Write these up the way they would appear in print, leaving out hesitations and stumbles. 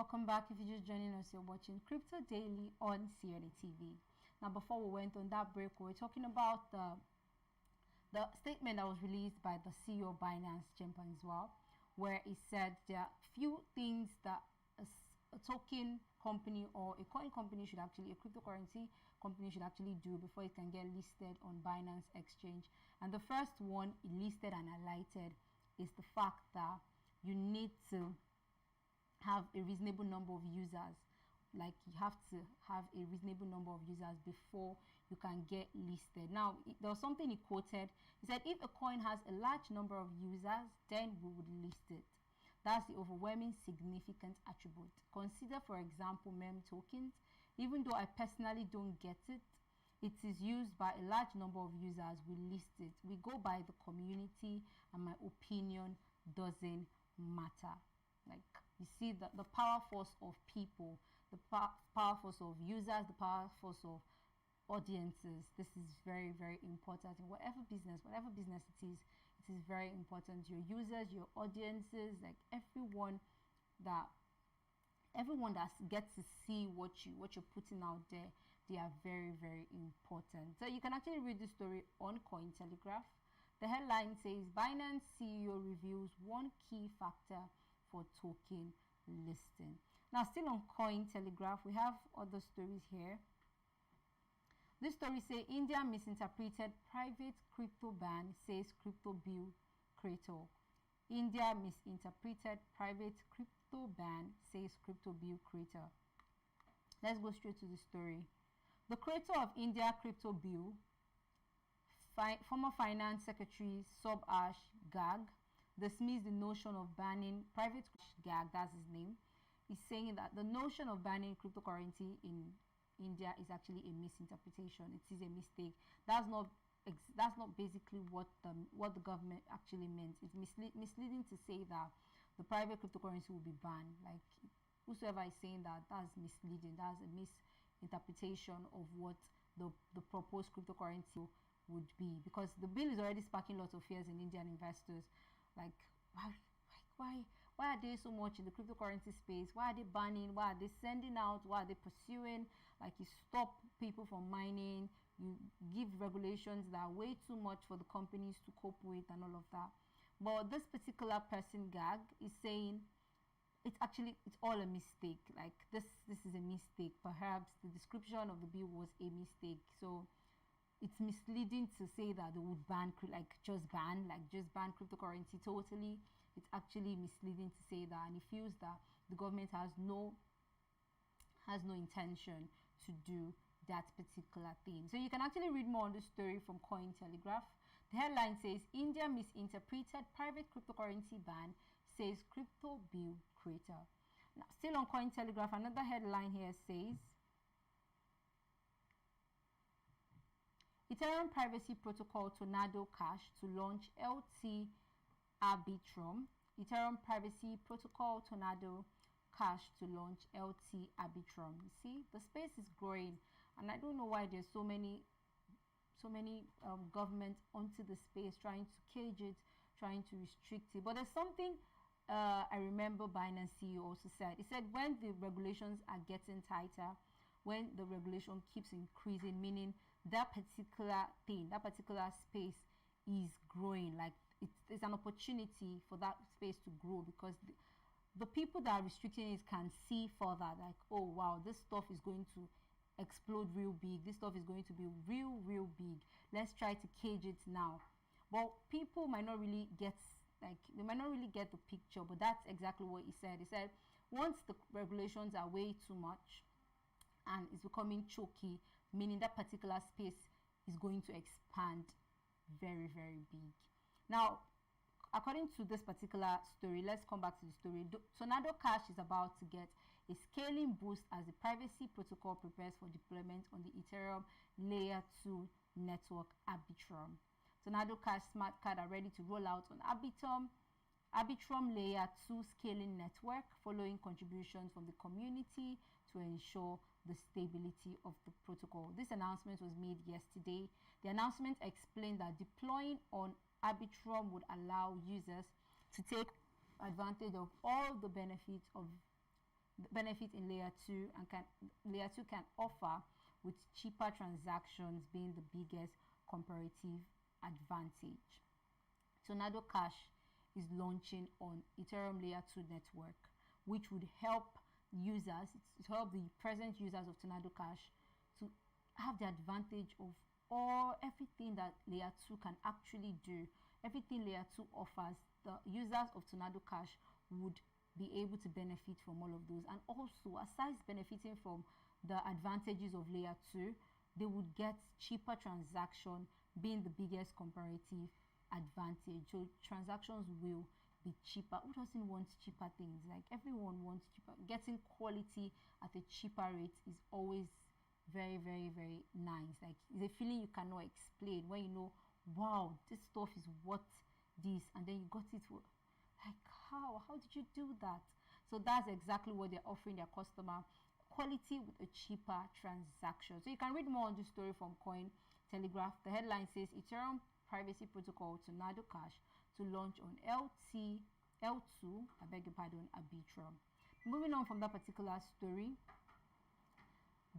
welcome back. If you're just joining us, you're watching Crypto Daily on CNETv. Now, before we went on that break, we were talking about the statement that was released by the CEO of Binance, Chimpa, as well, where he said there are few things that a token company or a coin company should actually, a cryptocurrency company should actually do before it can get listed on Binance Exchange. And the first one, it listed and highlighted, is the fact that you need to have a reasonable number of users. Like, you have to have a reasonable number of users before you can get listed. Now, there was something he quoted. He said, if a coin has a large number of users, then we would list it. That's the overwhelming significant attribute. Consider, for example, meme tokens. Even though I personally don't get it, it is used by a large number of users. We list it. We go by the community, and my opinion doesn't matter. Like, you see the power force of people, the power force of users, the power force of audiences. This is very, very important in whatever business it is very important. Your users, your audiences, like everyone that gets to see what you're putting out there, they are very, very important. So you can actually read the story on Cointelegraph. The headline says, Binance CEO reveals one key factor for token listing. Now, still on Cointelegraph, we have other stories here. This story says, India misinterpreted private crypto ban, says crypto bill creator. India misinterpreted private crypto ban, says crypto bill creator. Let's go straight to the story. The creator of India crypto bill, former finance secretary Subhash Garg, dismissed the notion of banning private Garg, that's his name. He's saying that the notion of banning cryptocurrency in India is actually a misinterpretation. It is a mistake. That's not basically what the government actually meant. It's misleading to say that the private cryptocurrency will be banned. Like, whosoever is saying that, that's misleading. That's a misinterpretation of what the proposed cryptocurrency would be, because the bill is already sparking lots of fears in Indian investors. Like, why are they so much in the cryptocurrency space? Why are they banning? Why are they sending out? Why are they pursuing? Like, you stop people from mining, you give regulations that are way too much for the companies to cope with and all of that. But this particular person, Gag, is saying it's all a mistake. Like, this is a mistake. Perhaps the description of the bill was a mistake. So it's misleading to say that they would ban just ban cryptocurrency totally. It's actually misleading to say that, and he feels that the government has no intention to do that particular thing. So you can actually read more on the story from Cointelegraph. The headline says, India misinterpreted private cryptocurrency ban, says crypto bill creator. Now, still on Cointelegraph, another headline here says, Ethereum privacy protocol Tornado Cash to launch LT Arbitrum. Ethereum privacy protocol Tornado Cash to launch LT Arbitrum. You see, the space is growing, and I don't know why there's so many government onto the space trying to cage it, trying to restrict it. But there's something I remember Binance CEO also said. He said, when the regulations are getting tighter, when the regulation keeps increasing, meaning that particular thing, that particular space is growing, like it's an opportunity for that space to grow, because the people that are restricting it can see further, like, oh wow, this stuff is going to explode real big, this stuff is going to be real big, let's try to cage it now. But people might not really get the picture. But that's exactly what he said. He said, once the regulations are way too much and it's becoming choky, meaning that particular space is going to expand very, very big. Now, according to this particular story, let's come back to the story. Tornado Cash is about to get a scaling boost as the privacy protocol prepares for deployment on the Ethereum Layer 2 network Arbitrum. Tornado Cash smart card are ready to roll out on Arbitrum Layer 2 scaling network, following contributions from the community to ensure the stability of the protocol. This announcement was made yesterday. The announcement explained that deploying on Arbitrum would allow users to take advantage of all the benefits of benefit in layer 2 and layer 2 can offer, with cheaper transactions being the biggest comparative advantage. Tornado Cash is launching on Ethereum layer 2 network, which would help users, help the present users of Tornado Cash to have the advantage of everything that layer 2 can actually do. Everything layer 2 offers, the users of Tornado Cash would be able to benefit from all of those. And also, aside benefiting from the advantages of layer 2, they would get cheaper transaction being the biggest comparative advantage. So transactions will be cheaper. Who doesn't want cheaper things? Like, everyone wants cheaper. Getting quality at a cheaper rate is always very, very, very nice. Like, it's a feeling you cannot explain when you know, wow, this stuff is worth this, and then you got it for, like, how did you do that? So that's exactly what they're offering their customer, quality with a cheaper transaction. So you can read more on this story from Cointelegraph. The headline says Ethereum privacy protocol Tornado Cash to launch on L2, I beg your pardon, Arbitrum. Moving on from that particular story,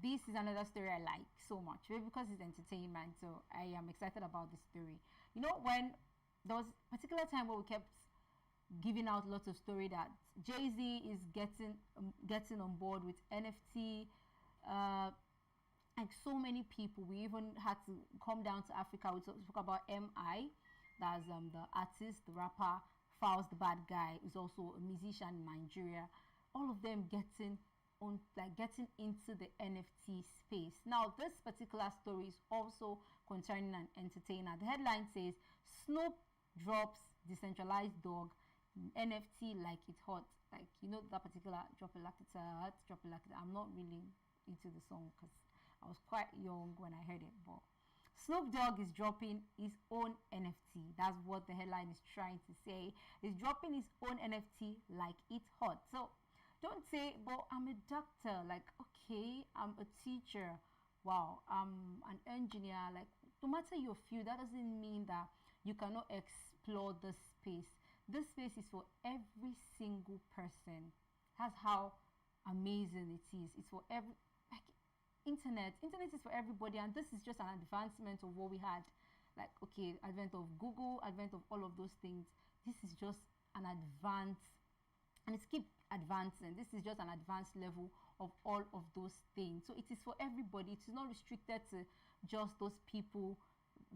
this is another story I like so much, because it's entertainment. So I am excited about this story. You know, when there was a particular time where we kept giving out lots of story that Jay-Z is getting on board with NFT, like so many people. We even had to come down to Africa. We talk about MI, that's the artist, the rapper. Falz, the bad guy, is also a musician in Nigeria. All of them getting into the NFT space. Now, this particular story is also concerning an entertainer. The headline says Snoop drops decentralized dog NFT like it's hot. Like, you know that particular drop it like it's hot, drop it like it. I'm not really into the song because I was quite young when I heard it, but Snoop Dogg is dropping his own NFT. That's what the headline is trying to say. He's dropping his own NFT like it's hot. So don't say, but I'm a doctor. Like, okay, I'm a teacher. Wow, I'm an engineer. Like, no matter your field, that doesn't mean that you cannot explore this space. This space is for every single person. That's how amazing it is. It's for every, like, internet is for everybody, and this is just an advancement of what we had. Like, okay, advent of Google, advent of all of those things. This is just an advance, and it's keep advancing. This is just an advanced level of all of those things. So it is for everybody. It is not restricted to just those people,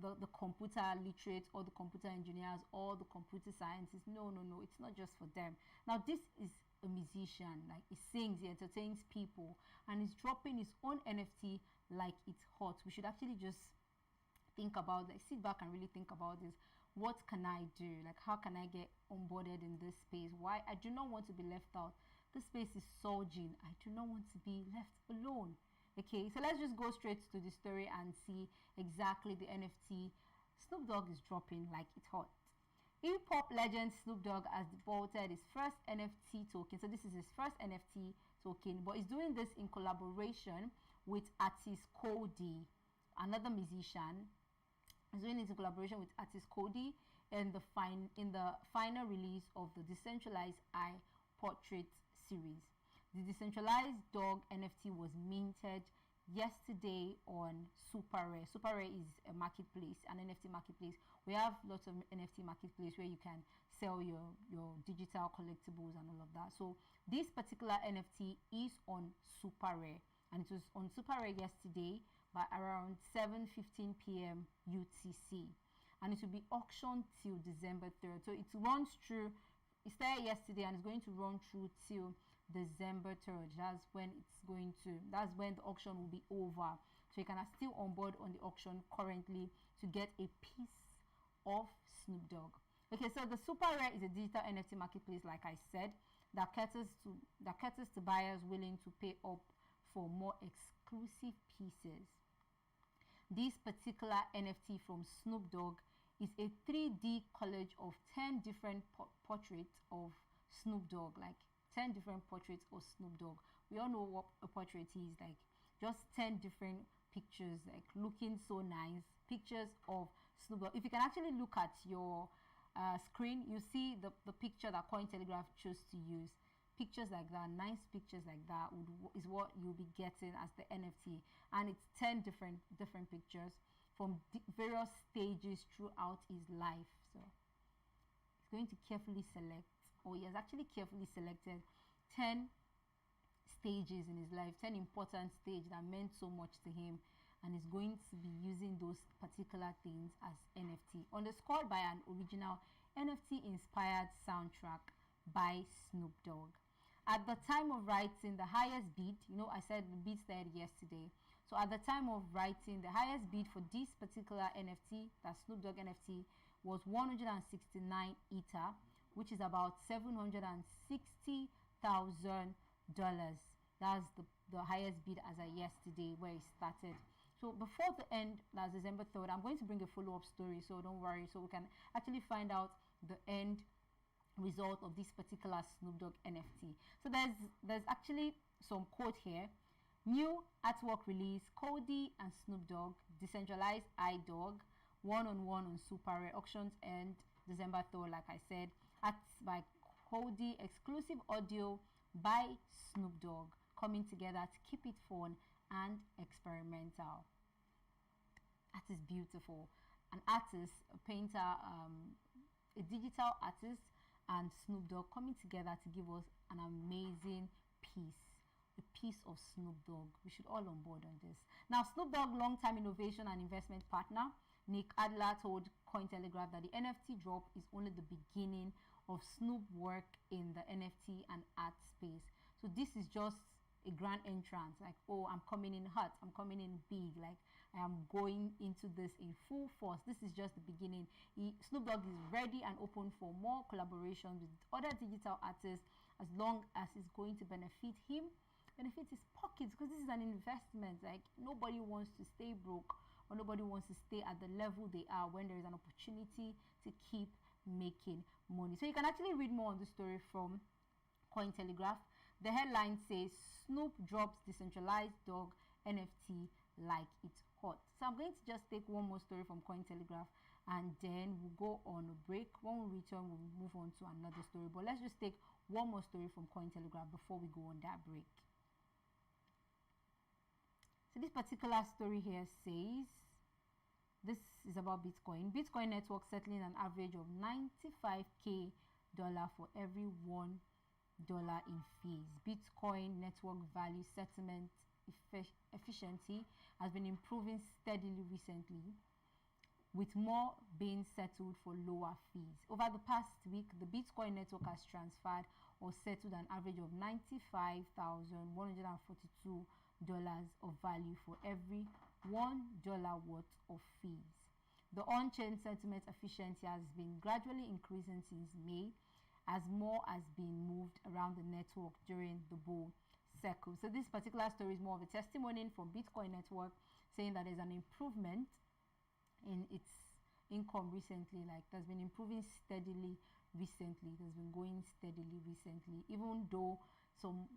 the computer literate, or the computer engineers, or the computer scientists. No, it's not just for them. Now, this is a musician. Like, he sings, he entertains people, and he's dropping his own NFT like it's hot. We should actually just think about, like, sit back and really think about this. What can I do? Like, how can I get onboarded in this space? Why? I do not want to be left out. This space is surging. I do not want to be left alone. Okay, so let's just go straight to the story and see exactly the NFT Snoop Dogg is dropping like it's hot. Hip-hop legend Snoop Dogg has debuted his first NFT token. So this is his first NFT token, but he's doing this in collaboration with artist Cody, another musician. He's doing it in collaboration with artist Cody in the final release of the Decentralized Eye Portrait series. The Decentralized Dog NFT was minted yesterday on SuperRare. SuperRare is a marketplace, an NFT marketplace. We have lots of NFT marketplace where you can sell your digital collectibles and all of that. So this particular NFT is on SuperRare, and it was on SuperRare yesterday by around 7:15 p.m. UTC, and it will be auctioned till December 3rd. So it runs through. It started yesterday and it's going to run through till December 3rd. That's when the auction will be over. So you can still onboard on the auction currently to get a piece of Snoop Dogg. Okay, so the SuperRare is a digital NFT marketplace, like I said, that caters to buyers willing to pay up for more exclusive pieces. This particular NFT from Snoop Dogg is a 3D collage of 10 different portraits of Snoop Dogg, like 10 different portraits of Snoop Dogg. We all know what a portrait is, like just 10 different pictures, like looking so nice, pictures of Snoop Dogg. If you can actually look at your screen, you see the picture that Cointelegraph chose to use. pictures like that, nice pictures like that is what you'll be getting as the NFT. And it's 10 different pictures from various stages throughout his life. So he's going to carefully select, or he has actually carefully selected 10 stages in his life, 10 important stages that meant so much to him, and is going to be using those particular things as NFT, underscored by an original NFT inspired soundtrack by Snoop Dogg. At the time of writing, the highest bid, I said the bid started yesterday, so at the time of writing, the highest bid for this particular NFT, that Snoop Dogg NFT, was $169 Ether, which is about $760,000. That's the highest bid as of yesterday, where it started. So before the end, that's December 3rd, I'm going to bring a follow-up story, so don't worry, so we can actually find out the end result of this particular Snoop Dogg NFT. So there's actually some quote here. New artwork release, Cody and Snoop Dogg, decentralized iDog, one-on-one on Super Rare auctions end December 3rd, like I said. Acts by Cody, exclusive audio by Snoop Dogg, coming together to keep it fun and experimental. That is beautiful. An artist, a painter, a digital artist, and Snoop Dogg coming together to give us an amazing piece. A piece of Snoop Dogg. We should all on board on this. Now, Snoop Dogg, long-time innovation and investment partner, Nick Adler, told Cointelegraph that the NFT drop is only the beginning of Snoop work in the NFT and art space. So this is just a grand entrance, like, oh, I'm coming in hot, I'm coming in big, like I am going into this in full force. This is just the beginning. Snoop Dogg is ready and open for more collaboration with other digital artists, as long as it's going to benefit him, benefit his pockets, because this is an investment. Like, nobody wants to stay broke, or nobody wants to stay at the level they are when there is an opportunity to keep making money. So you can actually read more on the story from Cointelegraph. The headline says, Snoop drops decentralized dog NFT like it's hot. So I'm going to just take one more story from Cointelegraph, and then we'll go on a break. When we return, we'll move on to another story. But let's just take one more story from Cointelegraph before we go on that break. So this particular story here says, this is about Bitcoin. Bitcoin network settling an average of $95K for every $1 in fees. Bitcoin network value settlement efficiency has been improving steadily recently, with more being settled for lower fees. Over the past week, the Bitcoin network has transferred or settled an average of $95,142 of value for every $1 worth of fees. The on-chain settlement efficiency has been gradually increasing since May, as more has been moved around the network during the bull cycle. So this particular story is more of a testimony from Bitcoin network, saying that there's an improvement in its income recently. Like, there's been improving steadily recently. There's been going steadily recently, even though some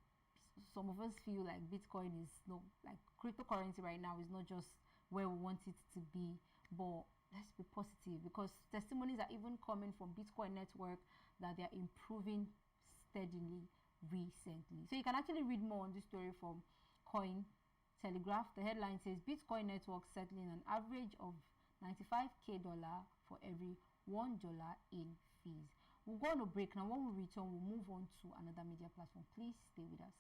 of us feel like Bitcoin is not, like, cryptocurrency right now is not just where we want it to be. But let's be positive, because testimonies are even coming from Bitcoin network that they are improving steadily recently. So you can actually read more on this story from Cointelegraph. The headline says, Bitcoin network settling an average of $95K for every $1 in fees. We'll go on a break now. When we return, we'll move on to another media platform. Please stay with us.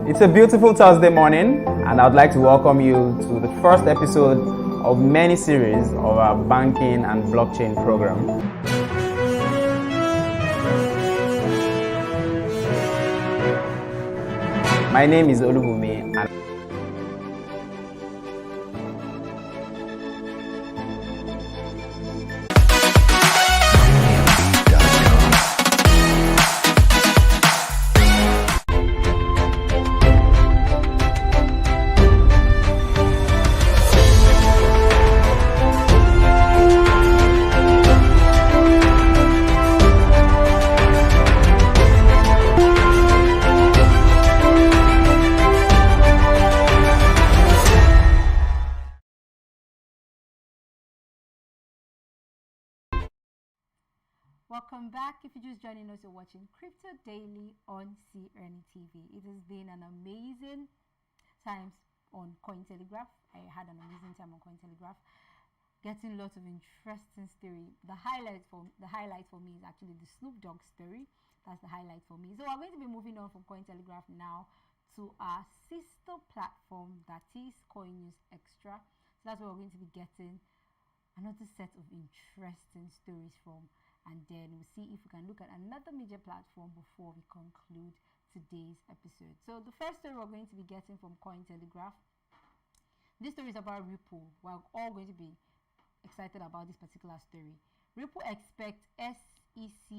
It's a beautiful Thursday morning, and I'd like to welcome you to the first episode of many series of our banking and blockchain program. My name is Olubumi, and welcome back. If you're just joining us, you're watching Crypto Daily on CNETv. It has been an amazing time on Cointelegraph. I had an amazing time on Cointelegraph, getting lots of interesting story. The highlight for me is actually the Snoop Dogg story. That's the highlight for me. So we're going to be moving on from Cointelegraph now to our sister platform, that is Coin News Extra. So that's where we're going to be getting another set of interesting stories from, and then we'll see if we can look at another major platform before we conclude today's episode. So the first story we're going to be getting from Cointelegraph, this story is about Ripple. We're all going to be excited about this particular story. Ripple expects SEC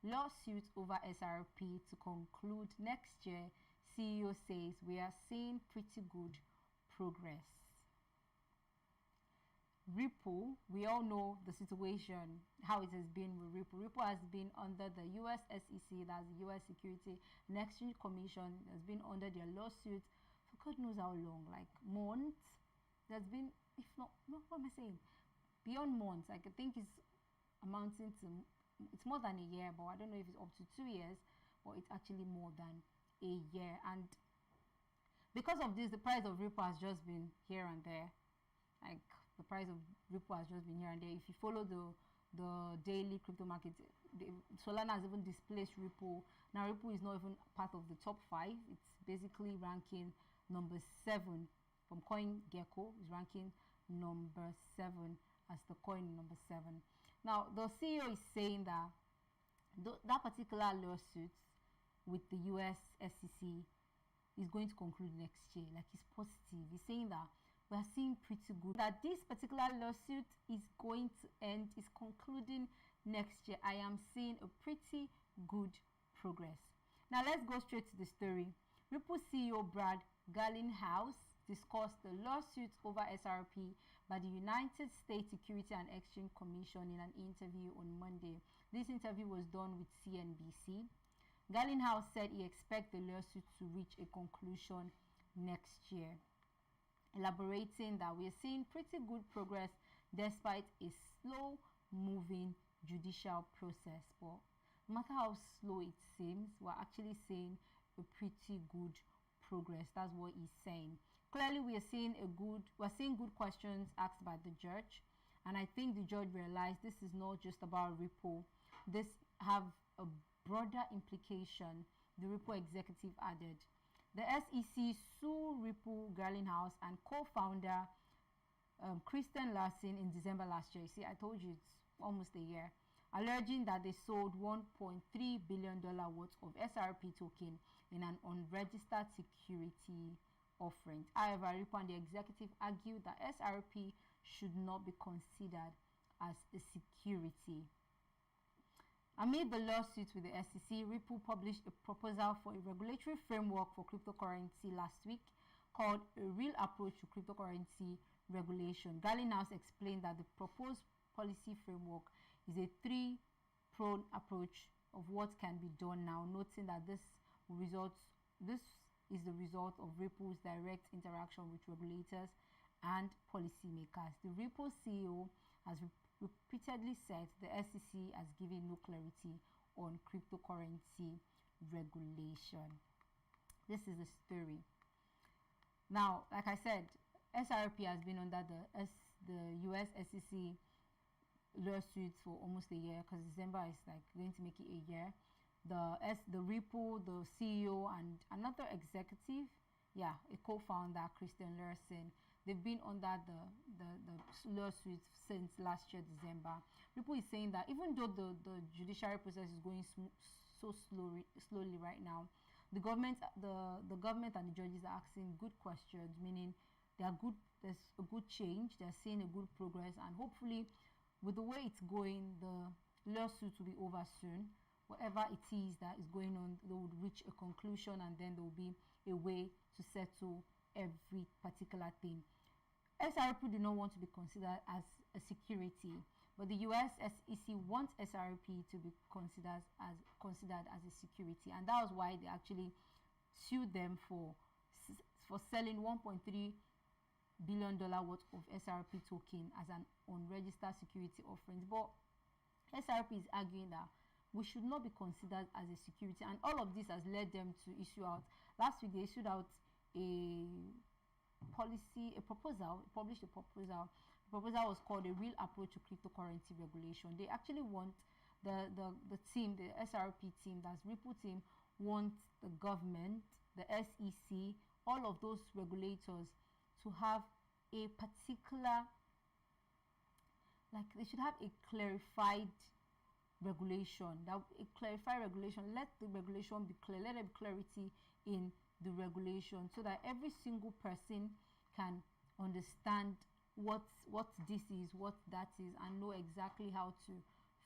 lawsuit over SRP to conclude next year. CEO says we are seeing pretty good progress. Ripple, we all know the situation, how it has been with Ripple. Ripple has been under the US SEC, that's the US Security and Exchange Commission, has been under their lawsuit for God knows how long, like months. There's been, if not, what am I saying? Beyond months. Like, I think it's amounting to, it's more than a year, but I don't know if it's up to 2 years, or it's actually more than a year. And because of this, the price of Ripple has just been here and there. Like, the price of Ripple has just been here and there. If you follow the daily crypto market, Solana has even displaced Ripple. Now Ripple is not even part of the top 5. It's basically ranking number 7 from CoinGecko. Is ranking number 7 as the coin number 7. Now the CEO is saying that that particular lawsuit with the US SEC is going to conclude next year. Like, he's positive. He's saying that we are seeing pretty good, that this particular lawsuit is going to end, is concluding next year. I am seeing a pretty good progress. Now let's go straight to the story. Ripple CEO Brad Garlinghouse discussed the lawsuit over SRP by the United States Security and Exchange Commission in an interview on Monday. This interview was done with CNBC. Garlinghouse said he expects the lawsuit to reach a conclusion next year, elaborating that we are seeing pretty good progress despite a slow moving judicial process. But no matter how slow it seems, we're actually seeing a pretty good progress. That's what he's saying. Clearly we're seeing good questions asked by the judge, and I think the judge realized this is not just about Ripple. This have a broader implication, the Ripple executive added. The SEC sued Ripple Garlinghouse and co-founder Kristen Larsen in December last year. See, I told you it's almost a year, alleging that they sold $1.3 billion worth of SRP token in an unregistered security offering. However, Ripple and the executive argued that SRP should not be considered as a security. Amid the lawsuit with the SEC, Ripple published a proposal for a regulatory framework for cryptocurrency last week called A Real Approach to Cryptocurrency Regulation. Garlinghouse explained that the proposed policy framework is a three-pronged approach of what can be done now, noting that this is the result of Ripple's direct interaction with regulators and policymakers. The Ripple CEO has repeatedly said the SEC has given no clarity on cryptocurrency regulation. This is the story. Now, like I said, SRP has been under the US SEC lawsuits for almost a year, because December is like going to make it a year. the Ripple, the CEO, and another executive, a co-founder, Christian Larson. They've been under the lawsuit since last year, December. Ripple is saying that even though the judiciary process is going so slowly right now, the government and the judges are asking good questions, meaning there's a good change, they're seeing a good progress, and hopefully with the way it's going, the lawsuit will be over soon. Whatever it is that is going on, they would reach a conclusion, and then there will be a way to settle every particular thing. SRP do not want to be considered as a security, but the US SEC wants SRP to be considered as a security, and that was why they actually sued them for selling $1.3 billion worth of SRP token as an unregistered security offering. But SRP is arguing that we should not be considered as a security, and all of this has led them to issue out. Last week they issued out a proposal. Published a proposal. The proposal was called a real approach to cryptocurrency regulation. They actually want the team, the SRP team, that's Ripple team, wants the government, the SEC, all of those regulators to have a particular, like they should have a clarified regulation. Let the regulation be clear. Let there be clarity in the regulation so that every single person can understand what this is, what that is, and know exactly how to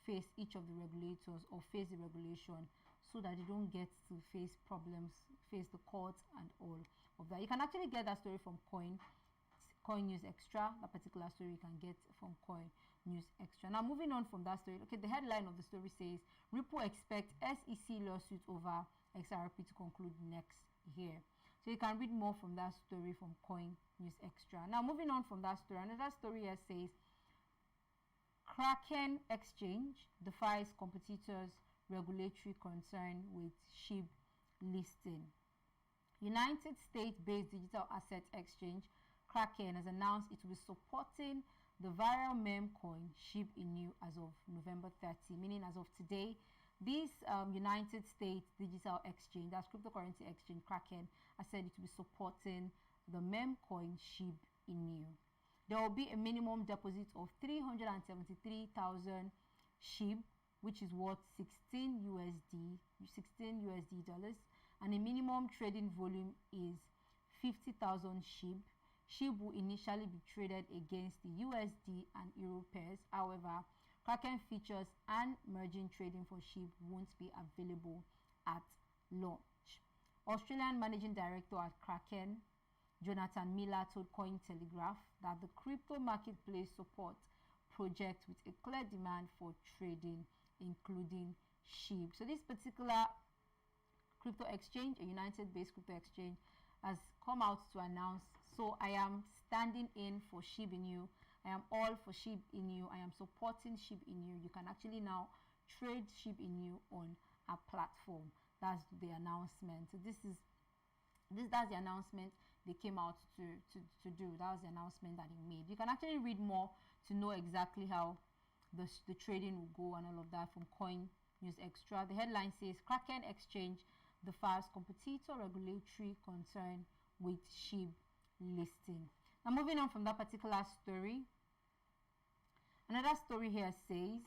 face each of the regulators or face the regulation, so that they don't get to face problems, face the courts and all of that. You can actually get that story from Coin News Extra. That particular story you can get from Coin News Extra. Now moving on from that story, okay, the headline of the story says Ripple expect SEC lawsuit over XRP to conclude next year. So you can read more from that story from Coin News Extra. Now moving on from that story, another story here says Kraken Exchange defies competitors' regulatory concern with SHIB listing. United States-based digital asset exchange Kraken has announced it will be supporting the viral meme coin SHIB Inu as of November 30, meaning as of today. This United States digital exchange, that's cryptocurrency exchange Kraken, has said it will be supporting the meme coin SHIB Inu. There will be a minimum deposit of 373,000 SHIB, which is worth 16 USD dollars, and a minimum trading volume is 50,000 SHIB. SHIB will initially be traded against the USD and Euro pairs. However, Kraken features and merging trading for SHIB won't be available at launch. Australian Managing Director at Kraken, Jonathan Miller, told Cointelegraph that the crypto marketplace supports projects with a clear demand for trading, including SHIB. So this particular crypto exchange, a United-based crypto exchange, has come out to announce, so I am standing in for SHIB Inu. I am all for SHIB Inu. I am supporting SHIB Inu. You can actually now trade SHIB Inu on our platform. That's the announcement. So that's the announcement they came out to do. That was the announcement that he made. You can actually read more to know exactly how the trading will go and all of that from Coin News Extra. The headline says Kraken Exchange defies competitor regulatory concern with SHIB listing. Now moving on from that particular story, another story here says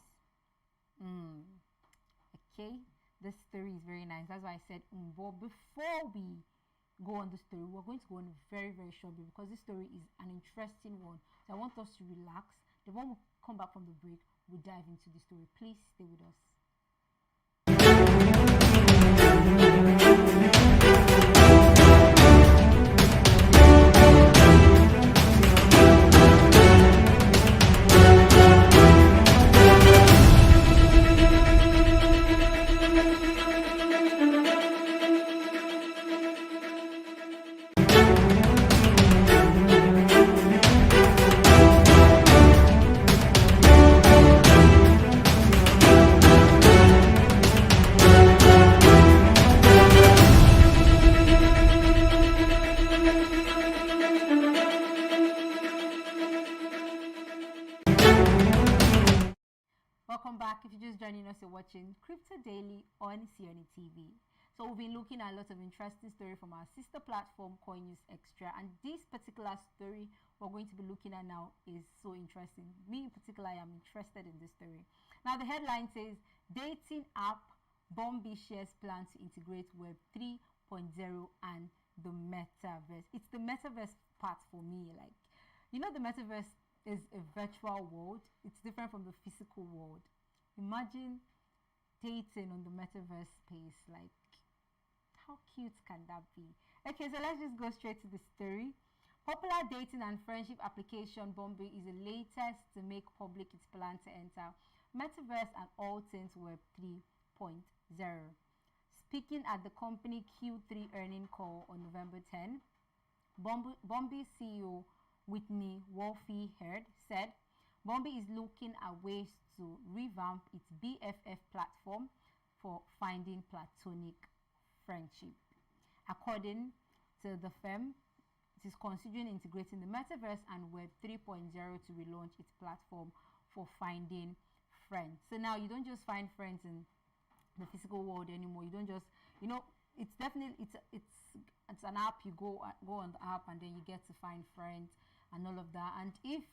okay, this story is very nice. That's why I said but before we go on the story, we're going to go on a very short break, because this story is an interesting one. So I want us to relax. The when we come back from the break, we'll dive into the story. Please stay with us. you're just joining us, you're watching Crypto Daily on CNETv. So we've been looking at a lot of interesting story from our sister platform, Coin News Extra, and this particular story we're going to be looking at now is so interesting. Me in particular, I am interested in this story. Now the headline says, dating app Bombi shares plan to integrate Web 3.0 and the metaverse. It's the metaverse part for me. Like, you know, the metaverse is a virtual world. It's different from the physical world. Imagine dating on the metaverse space. Like, how cute can that be? Okay, so let's just go straight to the story. Popular dating and friendship application Bombi is the latest to make public its plan to enter metaverse and all things Web 3.0. Speaking at the company Q3 earning call on November 10, Bombi CEO Whitney Wolfe-Herd said Bombi is looking at ways to revamp its BFF platform for finding platonic friendship. According to the firm, it is considering integrating the metaverse and Web 3.0 to relaunch its platform for finding friends. So now you don't just find friends in the physical world anymore. You don't just, you know, it's definitely it's an app. You go on the app and then you get to find friends and all of that. And if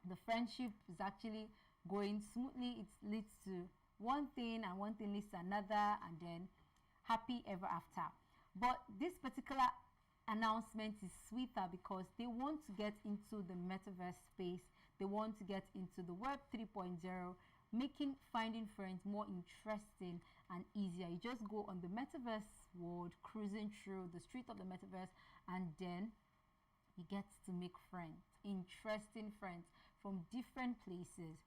the friendship is actually going smoothly, it leads to one thing and one thing leads to another, and then happy ever after. But this particular announcement is sweeter because they want to get into the metaverse space. They want to get into the Web 3.0, making finding friends more interesting and easier. You just go on the metaverse world, cruising through the street of the metaverse, and then you get to make friends, interesting friends from different places.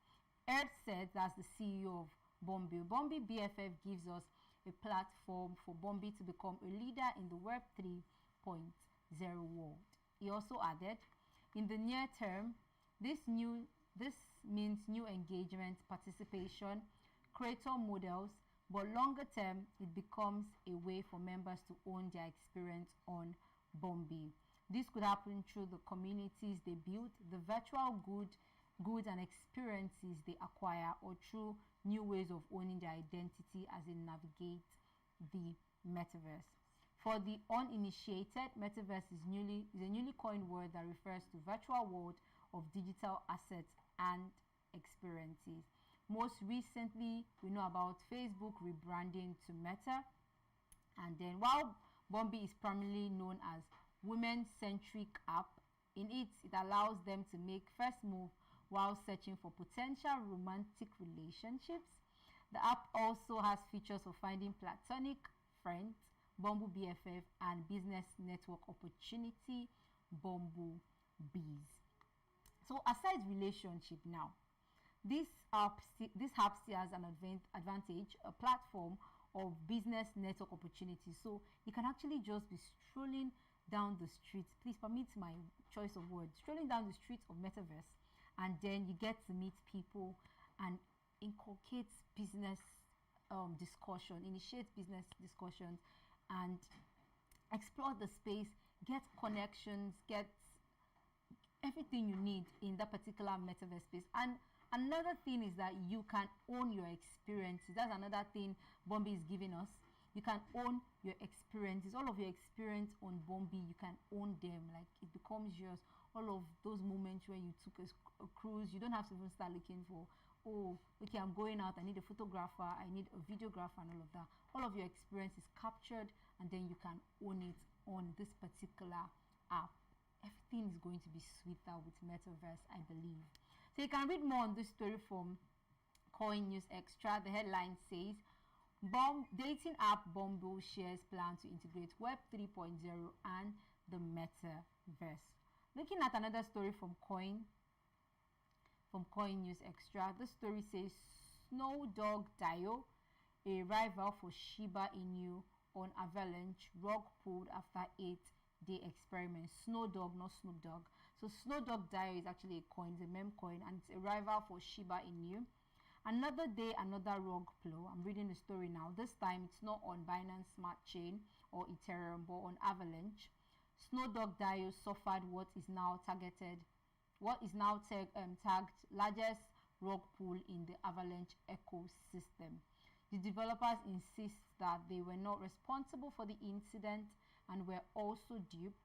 Ed said, that's the CEO of Bombi. Bombi BFF gives us a platform for Bombi to become a leader in the Web 3.0 world. He also added, in the near term, this means new engagement, participation, creator models, but longer term, it becomes a way for members to own their experience on Bombi. This could happen through the communities they build, the virtual goods and experiences they acquire, or through new ways of owning their identity as they navigate the metaverse. For the uninitiated, metaverse is a newly coined word that refers to virtual world of digital assets and experiences. Most recently, we know about Facebook rebranding to Meta, and then while Bombi is primarily known as women-centric app, in it allows them to make first move while searching for potential romantic relationships. The app also has features for finding platonic friends, Bumble BFF, and business network opportunity, Bumble Bees. So aside relationship now, this app still has an advantage, a platform of business network opportunities. So you can actually just be strolling down the street. Please permit my choice of words. Strolling down the streets of metaverse, and then you get to meet people and inculcate business discussion, initiate business discussions, and explore the space, get connections, get everything you need in that particular metaverse space. And another thing is that you can own your experiences. That's another thing Bombi is giving us. You can own your experiences. All of your experience on Bombi, you can own them. Like, it becomes yours. All of those moments when you took a cruise, you don't have to even start looking for, oh, okay, I'm going out, I need a photographer, I need a videographer, and all of that. All of your experience is captured, and then you can own it on this particular app. Everything is going to be sweeter with metaverse, I believe. So you can read more on this story from Coin News Extra. The headline says, dating app Bumble shares plan to integrate Web 3.0 and the metaverse. Looking at another story from Coin News Extra, the story says Snow Dog Dio, a rival for Shiba Inu on Avalanche, rug pulled after 8-day experiment. Snow Dog, not Snoop Dogg. So Snow Dog Dio is actually a coin, it's a meme coin, and it's a rival for Shiba Inu. Another day, another rug pull. I'm reading the story now. This time, it's not on Binance Smart Chain or Ethereum, but on Avalanche. Snow Dog Dio suffered what is now tagged largest rug pull in the avalanche ecosystem. The developers insist that they were not responsible for the incident and were also duped,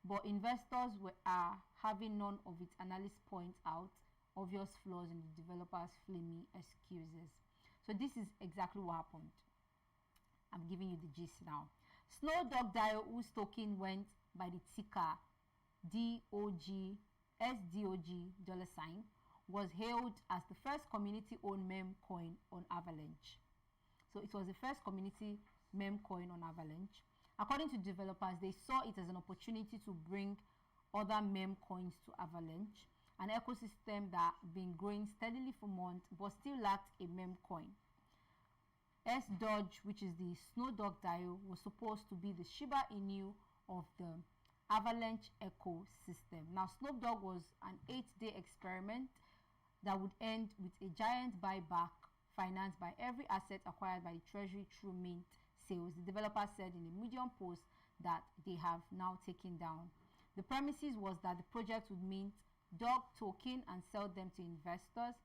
but investors are having none of it. Analysts point out obvious flaws in the developers' flimsy excuses. So this is exactly what happened. I'm giving you the gist now. Snow Dog Dio, whose token went by the ticker DOG SDOG $, was hailed as the first community-owned meme coin on Avalanche. So it was the first community meme coin on Avalanche. According to developers, they saw it as an opportunity to bring other meme coins to Avalanche, an ecosystem that had been growing steadily for months but still lacked a meme coin. S-Dodge, which is the Snow Dog Dio, was supposed to be the Shiba Inu of the Avalanche ecosystem. Now, Snoop Dogg was an 8-day experiment that would end with a giant buyback financed by every asset acquired by the treasury through mint sales. The developer said in a Medium post that they have now taken down. The premises was that the project would mint dog token and sell them to investors.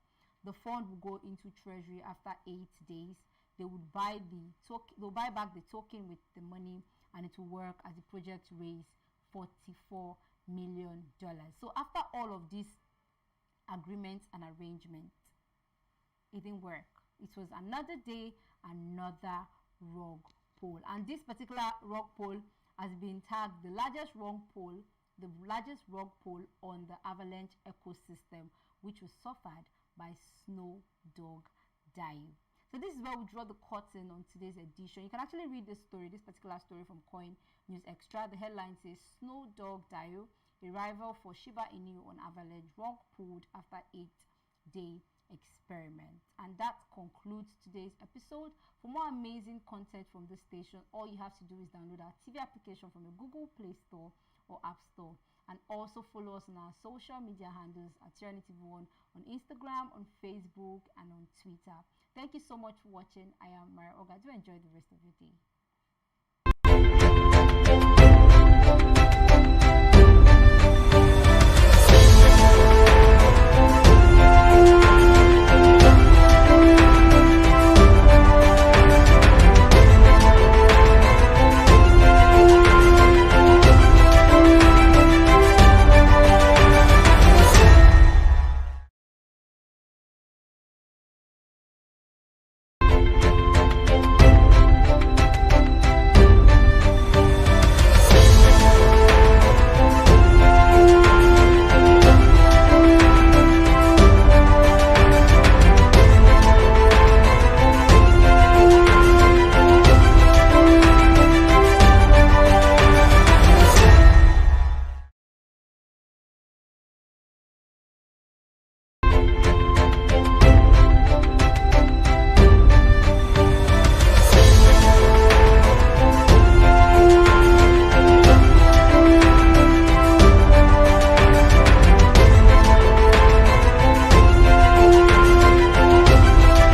The fund would go into treasury after 8 days. They would buy they'll buy back the token with the money, and it will work as the project raised $44 million. So after all of these agreements and arrangements, it didn't work. It was another day, another rug pull, and this particular rug pull has been tagged the largest rug pull on the Avalanche ecosystem, which was suffered by Snow Dog Dio. So this is where we draw the curtain on today's edition. You can actually read this particular story from Coin News Extra. The headline says Snow Dog Dio, a rival for Shiba Inu on Avalanche, rug pulled after 8-day experiment. And that concludes today's episode. For more amazing content from this station, all you have to do is download our TV application from the Google Play Store or App Store, and also follow us on our social media handles at CNETv1 on Instagram, on Facebook, and on Twitter. Thank you so much for watching. I am Mara Oga. Do enjoy the rest of your day.